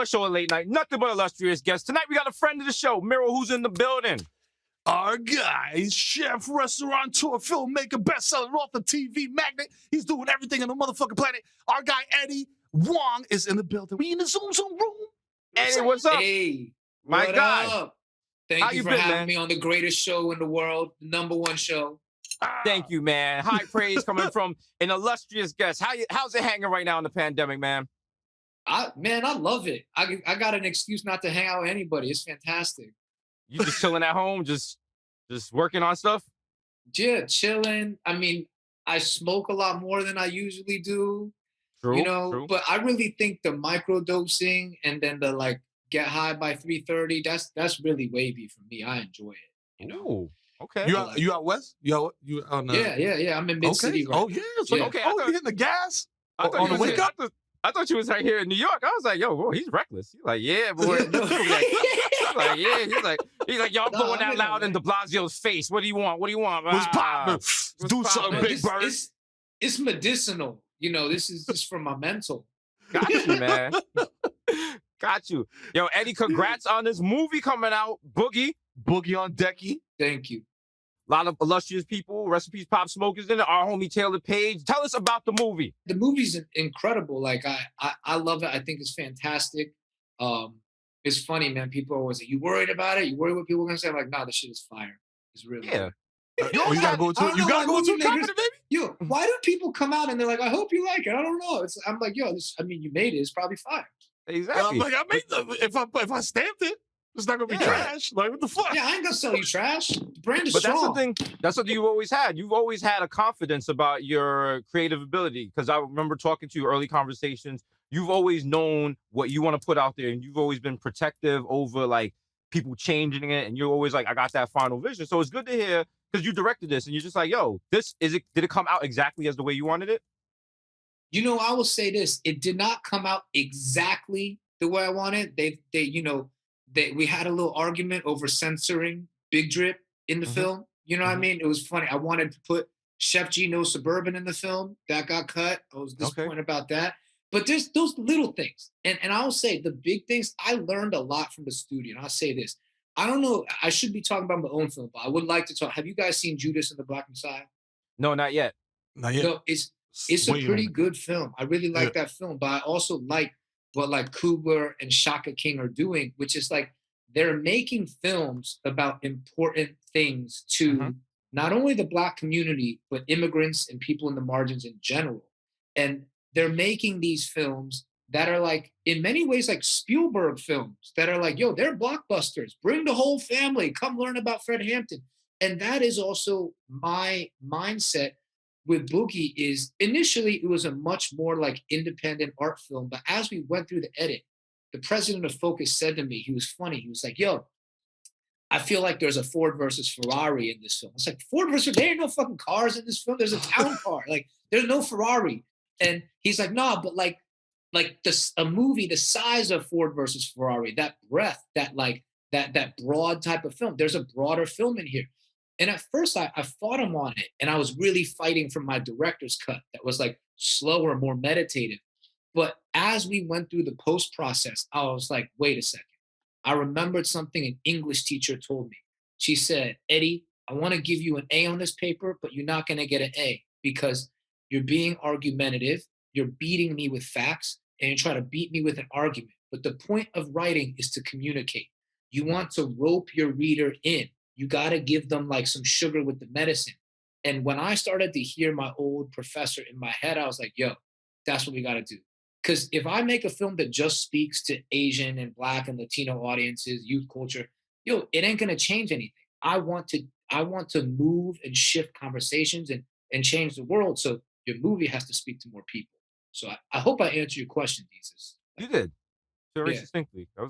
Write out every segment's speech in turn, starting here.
one show at late night, nothing but illustrious guests. Tonight we got a friend of the show, Mero, who's in the building. Our guy, chef, restaurateur, filmmaker, best-selling author, TV magnate. He's doing everything on the motherfucking planet. Our guy, Eddie Huang, is in the building. We in the Zoom room. Eddie, what's up? Hey, my guy. Up? Thank you for having me on the greatest show in the world, the #1 show. Thank you, man. High praise coming from an illustrious guest. How's it hanging right now in the pandemic, man? I love it. I got an excuse not to hang out with anybody. It's fantastic. You just chilling at home, just working on stuff? Yeah, chilling. I mean, I smoke a lot more than I usually do. True, true. But I really think the microdosing and then the like get high by 3:30, that's really wavy for me. I enjoy it. Ooh, okay. You out west? You on Yeah. I'm in mid-city right now. Yeah. So, Yeah. Okay. You hitting the gas? On the wake up? I thought you was right here in New York. I was like, yo, bro, he's reckless. He's like, yeah, boy. He's like, y'all going out loud in de Blasio's face. What do you want? What's poppin'? Do something, Big Bird. It's medicinal. This is just for my mental. Got you, man. Got you. Yo, Eddie, congrats on this movie coming out, Boogie. Boogie on Decky. Thank you. A lot of illustrious people. Rest in peace, Pop Smoke is in it. Our homie Taylor Page. Tell us about the movie. The movie's incredible. Like I love it. I think it's fantastic. It's funny, man. People are always like, "You worried about it? You worried what people are gonna say?" I'm like, "Nah, this shit is fire. It's really good." You gotta go to confident, baby. Yo, why do people come out and they're like, "I hope you like it"? I don't know. I'm like, yo, you made it. It's probably fire. Exactly. I'm like, I made if I stamped it, it's not gonna be trash. Like, what the fuck? Yeah, I ain't gonna sell you trash. The brand is strong. That's the thing. That's something you've always had. You've always had a confidence about your creative ability. Because I remember talking to you early conversations. You've always known what you want to put out there, and you've always been protective over like people changing it. And you're always like, I got that final vision. So it's good to hear because you directed this, and you're just like, yo, this is it. Did it come out exactly as the way you wanted it? I will say this: it did not come out exactly the way I wanted. We had a little argument over censoring Big Drip in the film. You know what I mean? It was funny. I wanted to put Chef Gino Suburban in the film. That got cut. I was disappointed about that. But there's those little things. And I will say the big things, I learned a lot from the studio. And I'll say this. I don't know. I should be talking about my own film, but I would like to talk. Have you guys seen Judas and the Black Messiah? No, not yet. Not yet. No, it's a pretty good film. I really like that film. But I also like what like Coogler and Shaka King are doing, which is like they're making films about important things to not only the Black community, but immigrants and people in the margins in general. And they're making these films that are like, in many ways, like Spielberg films that are like, yo, they're blockbusters. Bring the whole family. Come learn about Fred Hampton. And that is also my mindset with Boogie is initially it was a much more like independent art film. But as we went through the edit, the president of Focus said to me, he was funny. He was like, yo, I feel like there's a Ford versus Ferrari in this film. It's like, Ford versus, there ain't no fucking cars in this film. There's a town car. Like, there's no Ferrari. And he's like, nah, but like a movie the size of Ford versus Ferrari, that breadth, that broad type of film, there's a broader film in here. And at first I fought him on it. And I was really fighting for my director's cut that was like slower, more meditative. But as we went through the post process, I was like, wait a second. I remembered something an English teacher told me. She said, Eddie, I want to give you an A on this paper, but you're not going to get an A because you're being argumentative. You're beating me with facts and you try to beat me with an argument. But the point of writing is to communicate. You want to rope your reader in. You got to give them like some sugar with the medicine. And when I started to hear my old professor in my head, I was like, yo, that's what we got to do. Because if I make a film that just speaks to Asian and Black and Latino audiences, youth culture, yo, it ain't gonna change anything. I want to move and shift conversations and change the world. So your movie has to speak to more people. So I hope I answered your question, DESUS. You did. Very succinctly. That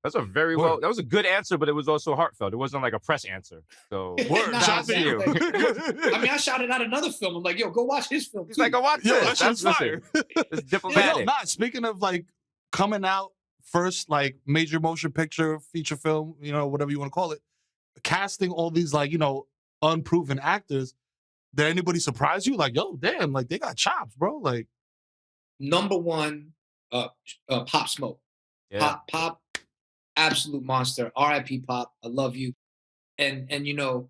was a good answer, but it was also heartfelt. It wasn't like a press answer. So shout to you. I mean, I shouted out another film. I'm like, yo, go watch his film. He's like, go watch this. That's fire. It's diplomatic. Speaking of like coming out first, like major motion picture, feature film, whatever you want to call it, casting all these like, unproven actors. Did anybody surprise you? Like, yo, damn, like they got chops, bro. Like, number one, Pop Smoke. Yeah. Pop, absolute monster. R.I.P. Pop. I love you. And you know,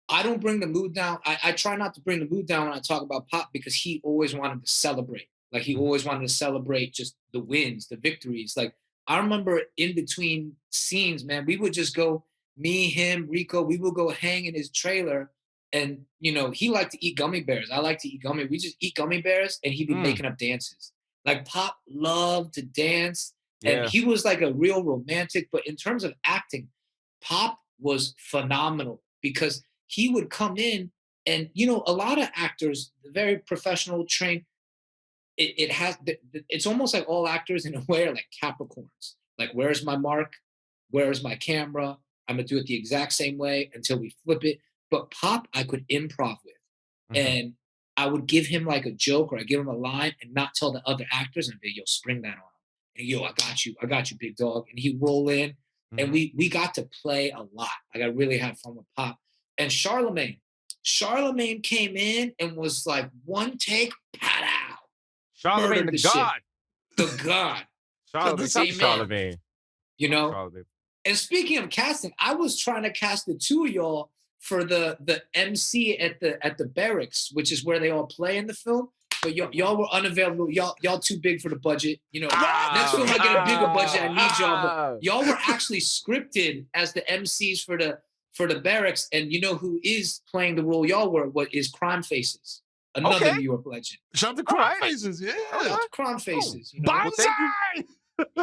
I don't bring the mood down. I try not to bring the mood down when I talk about Pop because he always wanted to celebrate. Like he always wanted to celebrate just the wins, the victories. Like I remember in between scenes, man, we would just go, me, him, Rico, we would go hang in his trailer. And, you know, he liked to eat gummy bears. I like to eat gummy. We just eat gummy bears and he'd be making up dances. Like Pop loved to dance. And he was like a real romantic. But in terms of acting, Pop was phenomenal because he would come in and, you know, a lot of actors, very professional, trained, it's almost like all actors in a way are like Capricorns. Like, where's my mark? Where's my camera? I'm gonna do it the exact same way until we flip it. But Pop, I could improv with. And I would give him like a joke or I give him a line and not tell the other actors and be, yo, spring that on him. And yo, I got you, big dog. And he'd roll in. And we got to play a lot. Like I really had fun with Pop. And Charlemagne came in and was like one take, pow. Charlemagne, the god. The god. Charlemagne. You know? And speaking of casting, I was trying to cast the two of y'all for the MC at the barracks, which is where they all play in the film. But y'all were unavailable. Y'all too big for the budget. You know, next time I get a bigger budget, I need y'all. But y'all were actually scripted as the MCs for the barracks. And you know who is playing the role y'all were? What is Crime Faces? Another New York legend. Shout out to Crime Faces, yeah. Crime Faces. You know? Bonsai!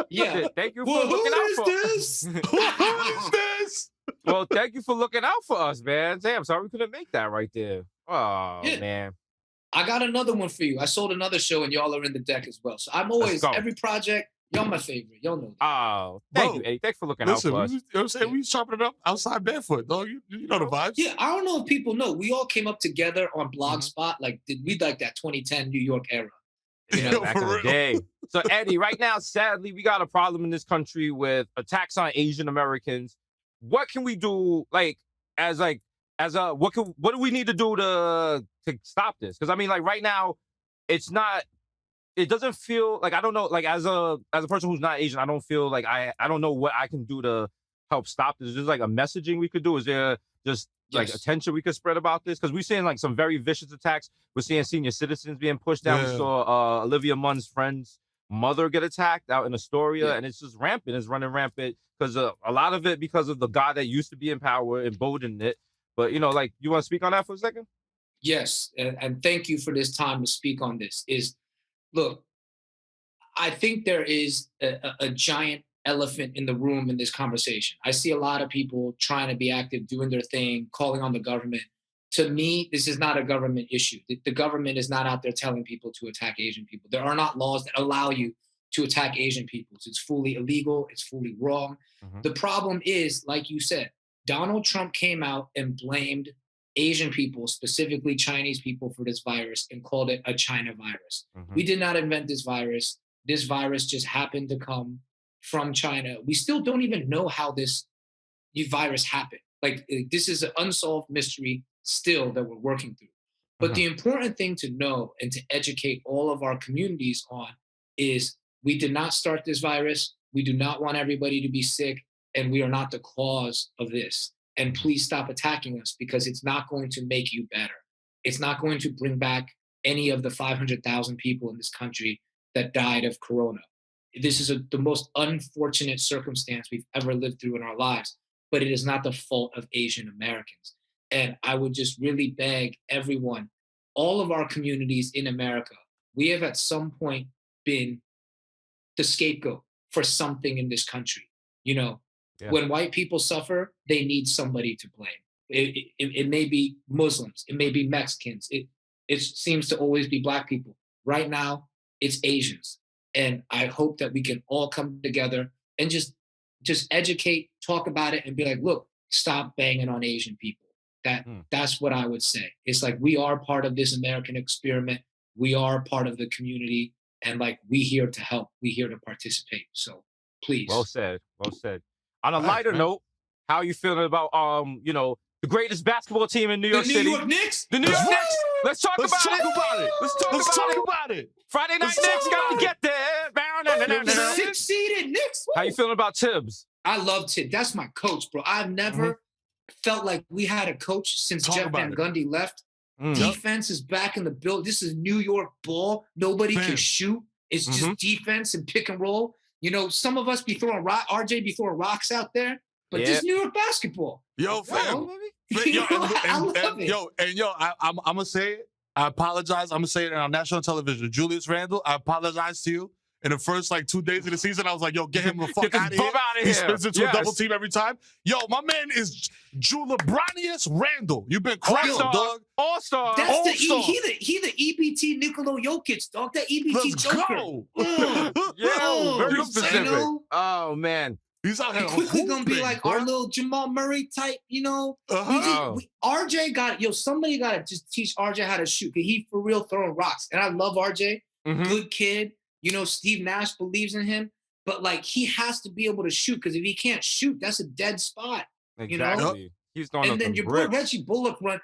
Yeah. Thank you for looking out for us. Who is this? Well, thank you for looking out for us, man. Damn, sorry we couldn't make that right there. Oh, man. I got another one for you. I sold another show and y'all are in the deck as well. So I'm always, every project, y'all my favorite. Y'all know that. Oh, thank you, Eddie. Thanks for looking out for us. You know what I'm saying? We was chopping it up outside barefoot, dog. You know the vibes. Yeah, I don't know if people know. We all came up together on Blogspot. Like, we like that 2010 New York era. You know, back in the day. So, Eddie, right now, sadly, we got a problem in this country with attacks on Asian Americans. What can we do, what do we need to do to stop this? Because I mean, like right now, it doesn't feel like, I don't know, like as a person who's not Asian, I don't feel like I don't know what I can do to help stop this. Is there like a messaging we could do? Is there just like attention we could spread about this? Because we're seeing like some very vicious attacks. We're seeing senior citizens being pushed down. We saw Olivia Munn's friend's mother get attacked out in Astoria, and it's just rampant. It's running rampant because a lot of it because of the guy that used to be in power emboldened it. But, you know, like, you want to speak on that for a second? Yes, and thank you for this time to speak on this. Look, I think there is a giant elephant in the room in this conversation. I see a lot of people trying to be active, doing their thing, calling on the government. To me, this is not a government issue. The government is not out there telling people to attack Asian people. There are not laws that allow you to attack Asian people. It's fully illegal. It's fully wrong. The problem is, like you said, Donald Trump came out and blamed Asian people, specifically Chinese people, for this virus and called it a China virus. We did not invent this virus. This virus just happened to come from China. We still don't even know how this virus happened. Like, this is an unsolved mystery still that we're working through. But the important thing to know and to educate all of our communities on is we did not start this virus. We do not want everybody to be sick. And we are not the cause of this. And please stop attacking us because it's not going to make you better. It's not going to bring back any of the 500,000 people in this country that died of corona. This is the most unfortunate circumstance we've ever lived through in our lives, but it is not the fault of Asian Americans. And I would just really beg everyone, all of our communities in America, we have at some point been the scapegoat for something in this country. You know, when white people suffer, they need somebody to blame. It may be Muslims, it may be Mexicans, it seems to always be Black people. Right now, it's Asians. And I hope that we can all come together and just educate, talk about it, and be like, look, stop banging on Asian people. That's what I would say. It's like, we are part of this American experiment. We are part of the community. And like, we here to help. We here to participate. So please. Well said. Well said. On a lighter note, how are you feeling about you know, the greatest basketball team in New York City? The New York Knicks? The New York Knicks. Let's talk about it. Let's talk about it. Friday night Knicks got to get there. 6-seeded Knicks. How you feeling about Tibbs? I love Tibbs. That's my coach, bro. I've never felt like we had a coach since Jeff Van Gundy left. Defense is back in the build. This is New York ball. Nobody can shoot. It's just defense and pick and roll. You know, some of us be throwing RJ be throwing rocks out there, but this New York basketball. Yo, fam. I'm gonna say it. I apologize. I'm gonna say it on national television. Julius Randle, I apologize to you. In the first 2 days of the season, I was like, yo, get him the fuck out of here. He spins into a double team every time. Yo, my man is Julius Randle. You've been crying, dog. All-star. That's he the EBT Nikola Jokic, dog. That EBT Let's Joker. Go. Very specific. You know? Oh, man. He's out here quickly gonna be like our little Jamal Murray type, you know. RJ somebody gotta just teach RJ how to shoot. He for real throwing rocks. And I love RJ. Good kid. You know, Steve Nash believes in him, but he has to be able to shoot, because if he can't shoot, that's a dead spot. Exactly. You know? He's throwing and then your boy Reggie Bullock I'm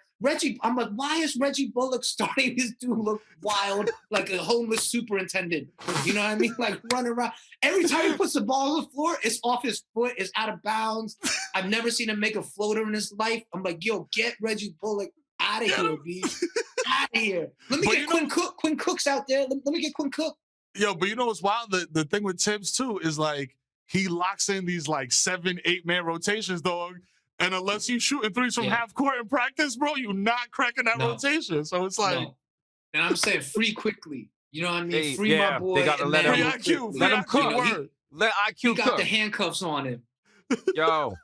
like, why is Reggie Bullock starting this dude look wild, like a homeless superintendent? You know what I mean? Like running around. Every time he puts the ball on the floor, it's off his foot, it's out of bounds. I've never seen him make a floater in his life. I'm like, yo, get Reggie Bullock out of here, B. Out of here. Let me get Quinn Cook. Quinn Cook's out there. Let me get Quinn Cook. Yo, but you know what's wild? The thing with Tibbs, too, is he locks in these 7-8 man rotations, dog. And unless you shooting threes from half court in practice, bro, you're not cracking that rotation. So it's And I'm saying free quickly. You know what I mean? Free my boy. They got to let him IQ. Let him cook. Let IQ cook. He got the handcuffs on him. Yo,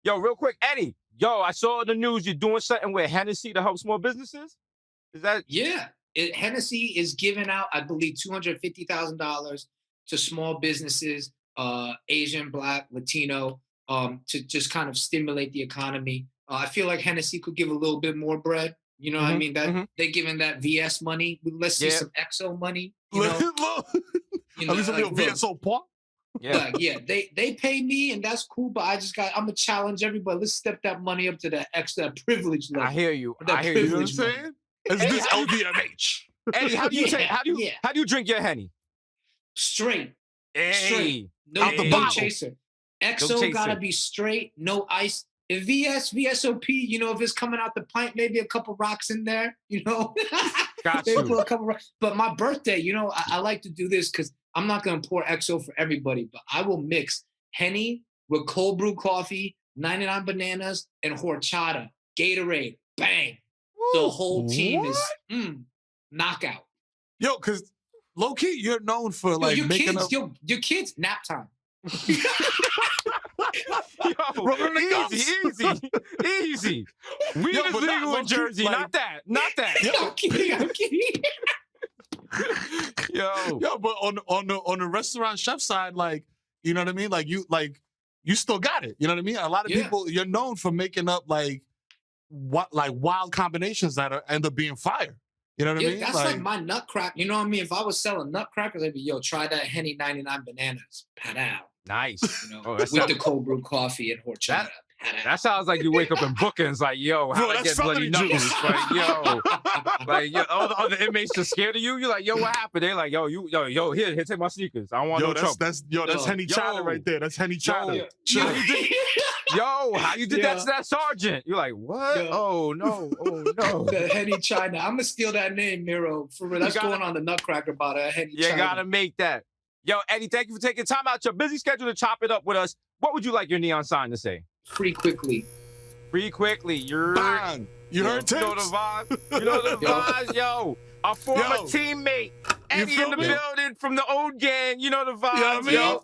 real quick, Eddie. Yo, I saw in the news you're doing something with Hennessy to help small businesses. Is that? Yeah. Hennessy is giving out, I believe, $250,000 to small businesses, Asian, Black, Latino, to just kind of stimulate the economy. I feel like Hennessy could give a little bit more bread. You know what I mean? That they're giving that VS money. Let's see some XO money. You know, VSO Paul. Yeah, they pay me, and that's cool. But I'm gonna challenge everybody. Let's step that money up to that extra privilege level. I hear you. You know what I'm saying? Is this LVMH? Eddie, how do you drink your Henny? Straight. Hey. Straight. No chaser. XO gotta be straight, no ice. If VSOP, you know, if it's coming out the pint, maybe a couple rocks in there, you know. Got you. Put a couple rocks. But my birthday, you know, I like to do this because I'm not gonna pour XO for everybody, but I will mix Henny with cold brew coffee, 99 bananas, and horchata, Gatorade, bang. The whole team is knockout. Yo, because low key, you're known for making kids, your kids nap time. Easy. Weed is legal in Jersey. Not that. I'm kidding. Yo, but on the restaurant chef side, you know what I mean? You still got it. You know what I mean? A lot of people, you're known for making up wild combinations that end up being fire. You know what I mean? That's like my nutcracker. You know what I mean? If I was selling nutcrackers, I'd be, yo, try that Henny 99 bananas. Pat-ow. Nice. You know, with the cold brew coffee and horchata. That sounds like you wake up in bookings yo, how I get bloody knuckles? All the other inmates are scared of you. You're like, yo, what happened? They're like, yo, here, take my sneakers. I don't want no trouble. That's Henny China right there. That's Henny China. How you did that to that sergeant? You're like, what? Oh no. The Henny China. I'm gonna steal that name, Mero. For real. That's going on the Nutcracker about a Henny China. You gotta make that. Yo, Eddie, thank you for taking time out your busy schedule to chop it up with us. What would you like your neon sign to say? Free quickly. You're bang. You heard Tibbs? You know the vibes. Yo. Our former teammate, Eddie in the building from the old gang. You know the vibes. You know what I mean?